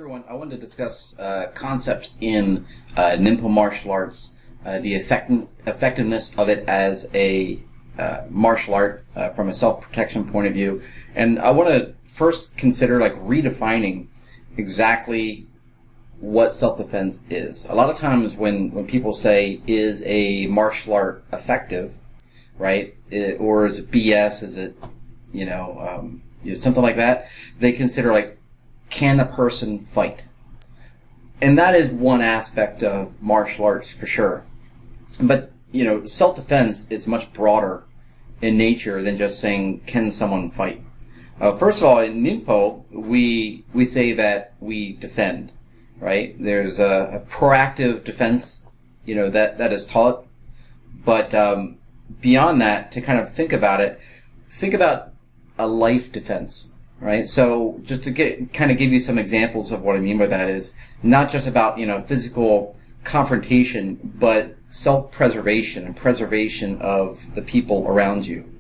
everyone. I wanted to discuss a concept in Ninpo martial arts, the effectiveness of it as a martial art from a self-protection point of view. And I want to first consider redefining exactly what self-defense is. A lot of times when people say, is a martial art effective, right? Or is it BS? Is it, something like that? They consider can the person fight? And that is one aspect of martial arts for sure. But, self-defense is much broader in nature than just saying, can someone fight? First of all, in Ninpo, we say that we defend, right? There's a proactive defense, that is taught. But beyond that, to kind of think about it, think about a life defense. Right, so just to give you some examples of what I mean by that is not just about physical confrontation, but self-preservation and preservation of the people around you.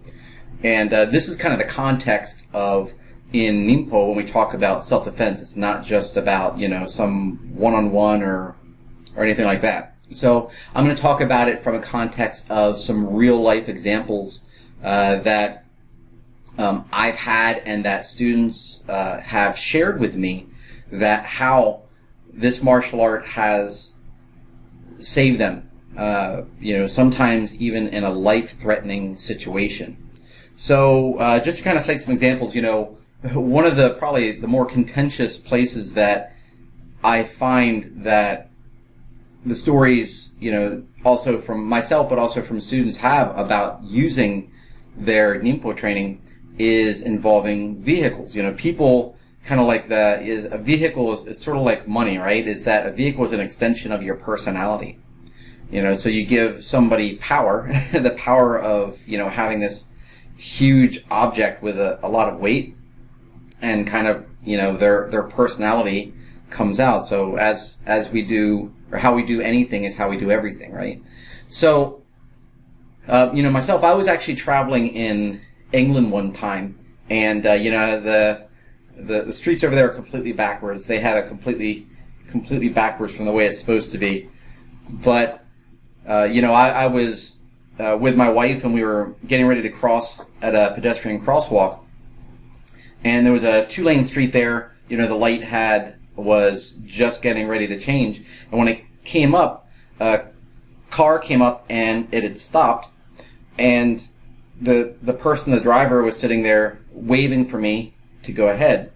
And this is kind of the context of in Ninpo when we talk about self-defense. It's not just about some one-on-one or anything like that. So I'm going to talk about it from a context of some real-life examples that I've had and that students have shared with me, that how this martial art has saved them, sometimes even in a life-threatening situation. So just to kind of cite some examples, one of the probably the more contentious places that I find that the stories, also from myself but also from students have about using their Ninpo training is involving vehicles. People kind of a vehicle is, it's sort of like money, right? Is that a vehicle is an extension of your personality. So you give somebody power, the power of, having this huge object with a lot of weight, and kind of, their personality comes out. So as we do, or how we do anything is how we do everything, right? So, myself, I was actually traveling in England one time, and the streets over there are completely backwards. They have it completely backwards from the way it's supposed to be. But I was with my wife, and we were getting ready to cross at a pedestrian crosswalk, and there was a 2-lane street there. The light was just getting ready to change, and when it came up, a car came up and it had stopped, and the person, the driver, was sitting there waving for me to go ahead.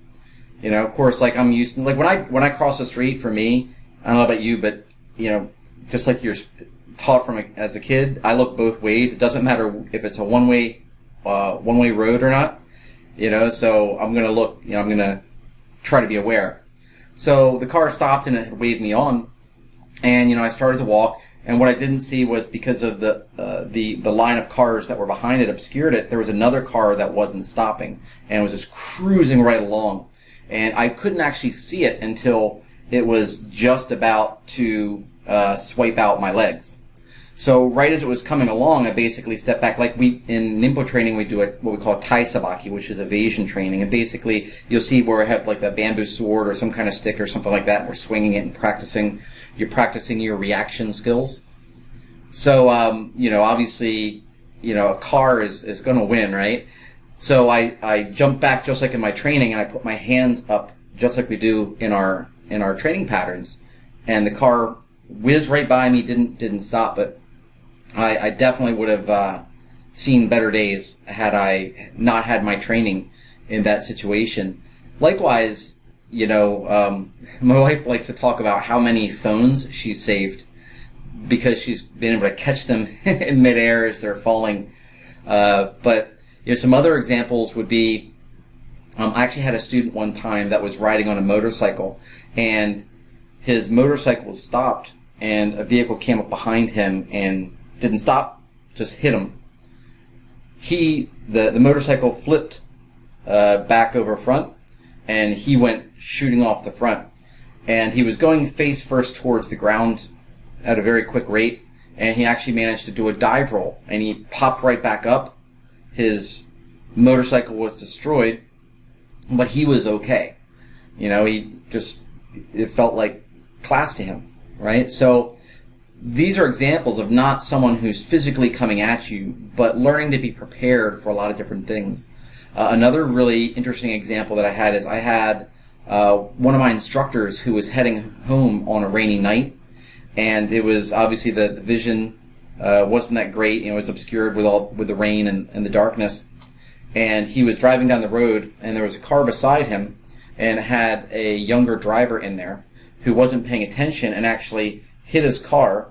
Of course, I'm used to, when I cross the street, for me, I don't know about you, but, just like you're taught as a kid, I look both ways. It doesn't matter if it's a one-way road or not, so I'm going to look, I'm going to try to be aware. So the car stopped and it had waved me on, and, I started to walk. And what I didn't see was, because of the line of cars that were behind it obscured it, there was another car that wasn't stopping and was just cruising right along. And I couldn't actually see it until it was just about to swipe out my legs. So right as it was coming along, I basically stepped back. In Ninpo training, we do what we call Tai Sabaki, which is evasion training. And basically, you'll see where I have a bamboo sword or some kind of stick or something like that, and we're swinging it and practicing. You're practicing your reaction skills. So, obviously, a car is going to win, right? So I jumped back just like in my training, and I put my hands up just like we do in our training patterns. And the car whizzed right by me, didn't stop, but I definitely would have seen better days had I not had my training in that situation. Likewise, my wife likes to talk about how many phones she's saved because she's been able to catch them in midair as they're falling. But some other examples would be, I actually had a student one time that was riding on a motorcycle, and his motorcycle was stopped, and a vehicle came up behind him and didn't stop, just hit him. The motorcycle flipped back over front, and he went shooting off the front. And he was going face first towards the ground at a very quick rate, and he actually managed to do a dive roll, and he popped right back up. His motorcycle was destroyed, but he was okay. He just it felt like class to him, right? So these are examples of not someone who's physically coming at you, but learning to be prepared for a lot of different things. Another really interesting example that I had is I had one of my instructors who was heading home on a rainy night, and it was obviously the vision wasn't that great. It was obscured with the rain and the darkness. And he was driving down the road, and there was a car beside him, and it had a younger driver in there who wasn't paying attention and actually hit his car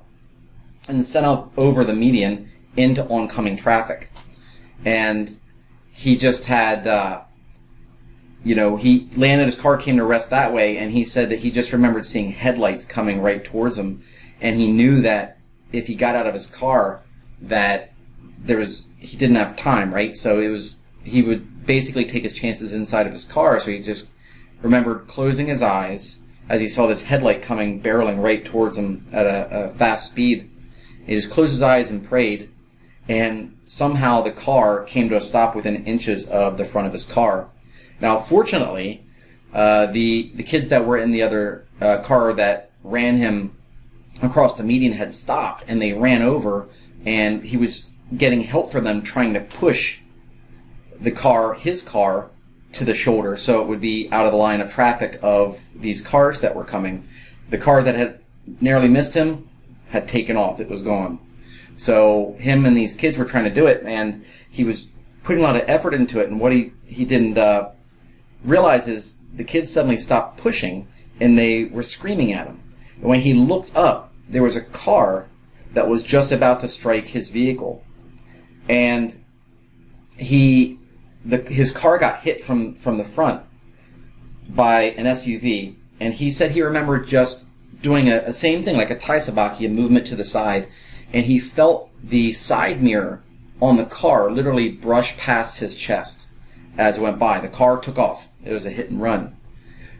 and sent up over the median into oncoming traffic. And he just had, he landed, his car came to rest that way, and he said that he just remembered seeing headlights coming right towards him, and he knew that if he got out of his car, that he didn't have time, right? So he would basically take his chances inside of his car, so he just remembered closing his eyes as he saw this headlight coming, barreling right towards him at a fast speed. He just closed his eyes and prayed, and somehow the car came to a stop within inches of the front of his car. Now, fortunately, the kids that were in the other car that ran him across the median had stopped, and they ran over, and he was getting help from them trying to push his car, to the shoulder so it would be out of the line of traffic of these cars that were coming. The car that had narrowly missed him had taken off. It was gone. So him and these kids were trying to do it, and he was putting a lot of effort into it, and what he didn't realize is the kids suddenly stopped pushing, and they were screaming at him. And when he looked up, there was a car that was just about to strike his vehicle. And his car got hit from the front by an SUV, and he said he remembered just doing a same thing, like a taisabaki, a movement to the side, and he felt the side mirror on the car literally brush past his chest as it went by. The car took off. It was a hit and run.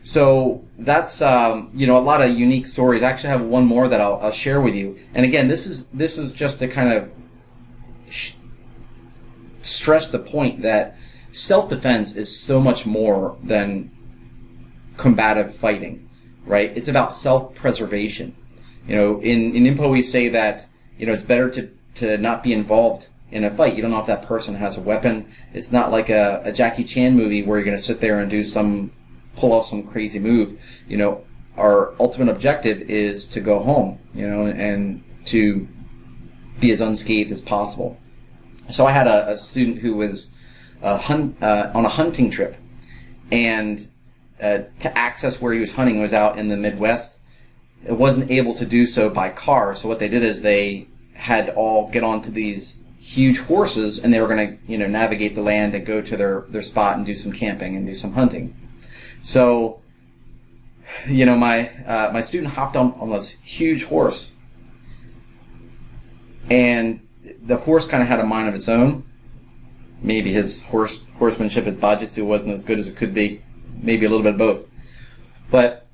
So that's a lot of unique stories. I actually have one more that I'll share with you. And again, this is just to kind of stress the point that self-defense is so much more than combative fighting, right? It's about self-preservation. In Ninpo we say that, it's better to not be involved in a fight. You don't know if that person has a weapon. It's not like a Jackie Chan movie where you're going to sit there and pull off some crazy move. Our ultimate objective is to go home, and to be as unscathed as possible. So I had a student who was on a hunting trip, and to access where he was hunting was out in the Midwest. It wasn't able to do so by car, so what they did is they had all get onto these huge horses, and they were going to navigate the land and go to their spot and do some camping and do some hunting. So my student hopped on this huge horse, and the horse kind of had a mind of its own. Maybe his horsemanship, his bajutsu wasn't as good as it could be. Maybe a little bit of both. But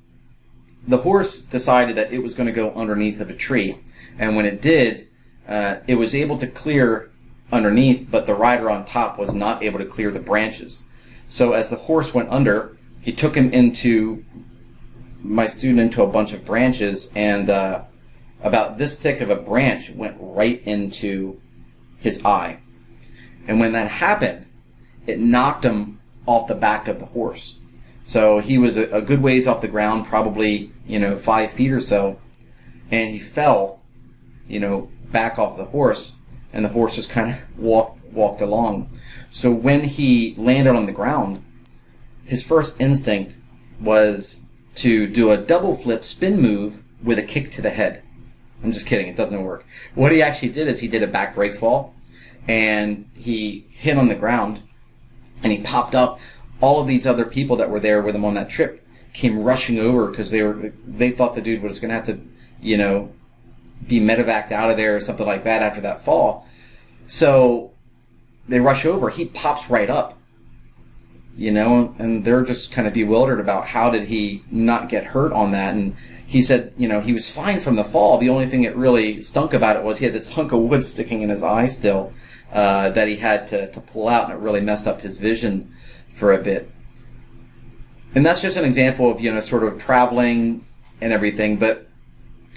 the horse decided that it was going to go underneath of a tree. And when it did, it was able to clear underneath, but the rider on top was not able to clear the branches. So as the horse went under, he took my student into a bunch of branches, and about this thick of a branch went right into his eye. And when that happened, it knocked him off the back of the horse. So he was a good ways off the ground, probably 5 feet or so, and he fell, back off the horse, and the horse just kind of walked along. So when he landed on the ground, his first instinct was to do a double flip spin move with a kick to the head. I'm just kidding, it doesn't work. What he actually did is he did a back break fall, and he hit on the ground, and he popped up. All of these other people that were there with him on that trip came rushing over because they thought the dude was going to have to, be medevaced out of there or something like that after that fall. So they rush over. He pops right up, and they're just kind of bewildered about how did he not get hurt on that. And he said, he was fine from the fall. The only thing that really stunk about it was he had this hunk of wood sticking in his eye still that he had to pull out, and it really messed up his vision for a bit. And that's just an example of, sort of traveling and everything. But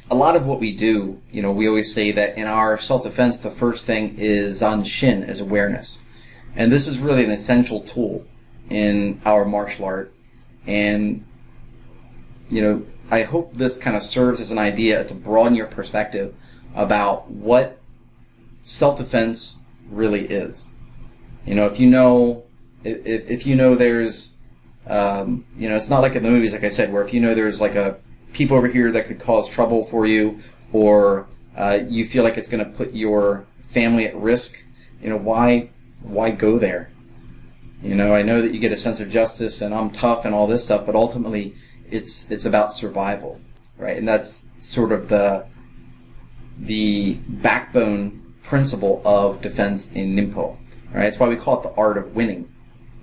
a lot of what we do, we always say that in our self-defense, the first thing is zanshin, is awareness. And this is really an essential tool in our martial art. And, I hope this kind of serves as an idea to broaden your perspective about what self-defense really is. If you know there's, it's not like in the movies, like I said, where if there's like people over here that could cause trouble for you, or you feel like it's going to put your family at risk, why go there? I know that you get a sense of justice and I'm tough and all this stuff, but ultimately it's about survival, right? And that's sort of the backbone principle of defense in Ninpo, right? That's why we call it the art of winning.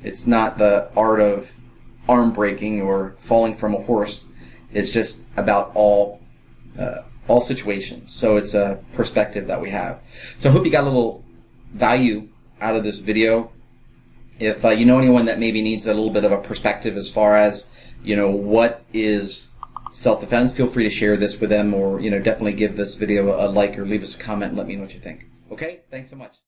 It's not the art of arm breaking or falling from a horse. It's just about all situations. So it's a perspective that we have. So I hope you got a little value out of this video. If you know anyone that maybe needs a little bit of a perspective as far as, what is self-defense, feel free to share this with them, or, definitely give this video a like or leave us a comment and let me know what you think. Okay? Thanks so much.